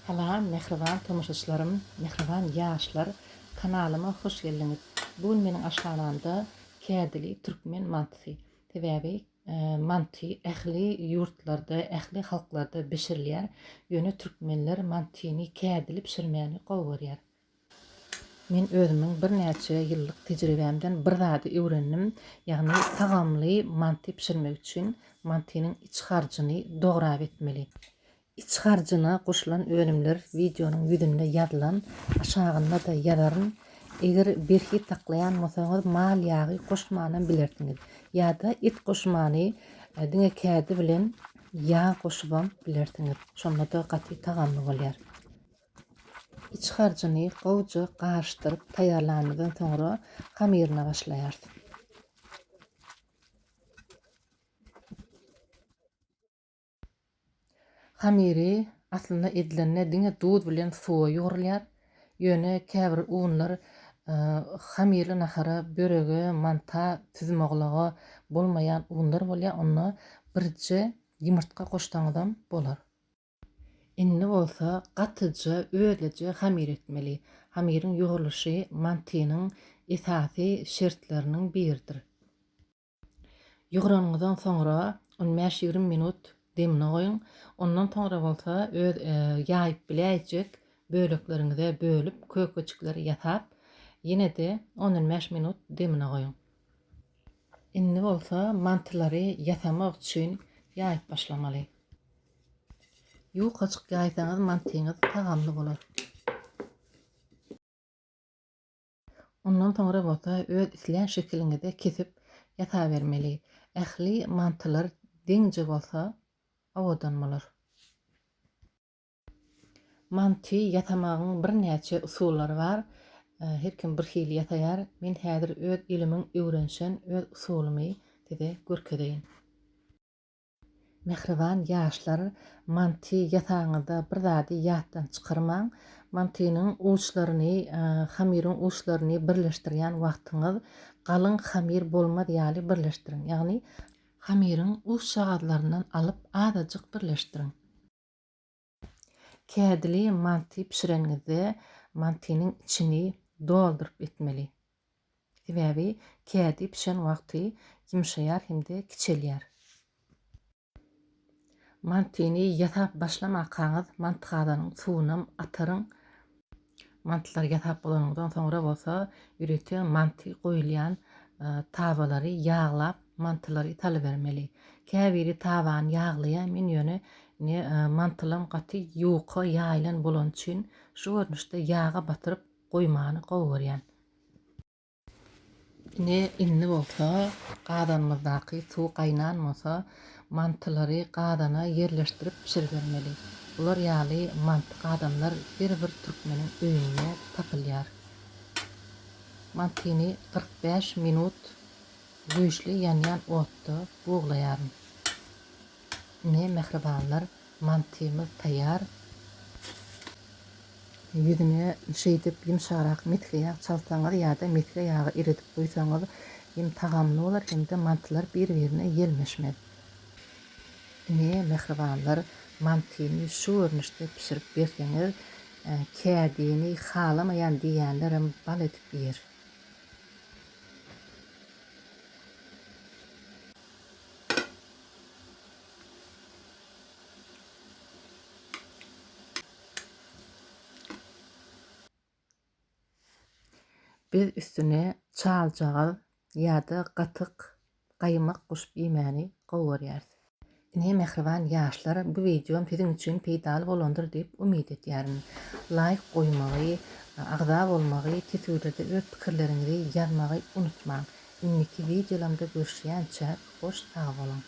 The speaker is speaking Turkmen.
Salam, mehriban tamaşaçylarym, mehriban ýaşlar, kanalyma hoş geldiňiz. Bugün meniň aşanamda kädili türkmen manty. Sebäbi manty ähli ýurtlarda, ähli halklarda bişirilýär. Ýöne türkmenler mantyny kädili pişirmäni gowy görýär. Men özümiň bir näçe ýyllyk tejribämden bir zady öwrendim. Ýagny tagamly manty pişirmek üçin mantynyň iç harjyny dograp etmeli. İç harjyna goşulan önümler videonun ýüzünde ýazylan, aşagynda da ýazaryn. Eger berki taklayan bolsaňyz mal ýagy goşmany bilersiňiz. Ýa-da it goşmany diňe kädi bilen ýa goşubam bilersiňiz. Şonda da gaty tagamly bolýar. İç harjyny gowja gaşdyryp taýýarlandydan soňra hamiryna başlaýarsyň. Hamiri aslında edilene diňe dud bilen suwa ýugurulýar. Ýöne käbir unlar hamirli nahara, börege, manta, tüzmoglagy bolmaýan unlar bolýar. Onu birje ýumurtka goşsaňyzam bolar. Indi bolsa gatyja, öýleje hamir etmeli. Hamirin ýugurulşy mantynyň esasy şertleriniň biridir. Ýuguranyňdan soňra 15-20 minut demine goýun. Ondan soňra bolsa öz ýaýyp biläjek böleklerinize bölüp kökeçikleri ýasap, ýene de 10-15 minut demine goýun. Indi bolsa mantylary ýasamak üçin ýaýyp başlamaly. Ýukaçyk ýaýsaňyz mantyňyz tagamly bolar. Ondan soňra bolsa öz isleýän şekilinize kesip ýasa bermeli. Ähli mantylar deňje bolsa awadanmalar. Manty ýasamagyň bir näçe usullary bar. Her kim bir hili ýasaýar. Men häzir öz ilimiň öwrenşen öz usulumy tede görkedeýin. Mehriban ýaşlar, manty ýasaňyzda bir zady ýatdan çykyrmaň. Mantynyň uçlaryny, hamirin uçlaryny birleşdirýän wagtyňyz galyň hamir bolmaz ýaly birleşdiriň. Ýagny hamirin uç şagadlaryndan alyp azadyk birleşdiriň. Kädili manty pişirenizde mantynyň içini doldurup etmeli. Sebäbi kädi pişen wagty ýumşaýar hemde kiçelýär. Mantyny ýasap başlamaňyz mantyganyň suwuny ataryň. Mantylar ýasap bolanyňdan soňra bolsa ýürete manty goýulýan tawalary ýaglap mantylary talybermeli. Käbiri tawany ýaglaýan men ýöne mantylym gaty ýuka ýaýlan bolan üçin şu görnüşde ýaga batyryp goýmany gowy görýän. Indi bolsa gadanymyzdaky suw gaýnanmasa mantylary gadana ýerleşdirip pişirbermeli. Bular ýaly manty gadanlar bir türkmeniň öýüne tapylýar. Mantyny 45 minut güýçli ýanýan otda buglaýaryn. Mehribanlar, mantymyz taýýar. Ýüzüne şeýdip ýumşarak metka ýag çalsaňyz ýa-da metka ýagy eritip goýsaňyz hem tagamly bolar hem de mantylar bir-birine ýelmeşmez. Mehribanlar, mantyny şu görnüşde pişirip berseňiz, kädini halamaýan diýenlerim bal edip yer. Biz üstüne çaljagal ýa-da gatyk gaýmak goşup ýemäni gowy görýärsiz. Mehriban ýaşlar, bu videom siziň üçin peýdaly bolandyr diýip umyt etýärin. Like goýmagy, agza bolmagy, kesürde öz pikirleriňizi ýazmagy unutmaň. Inniki videolarymda görüşýänçe hoş sag bolun.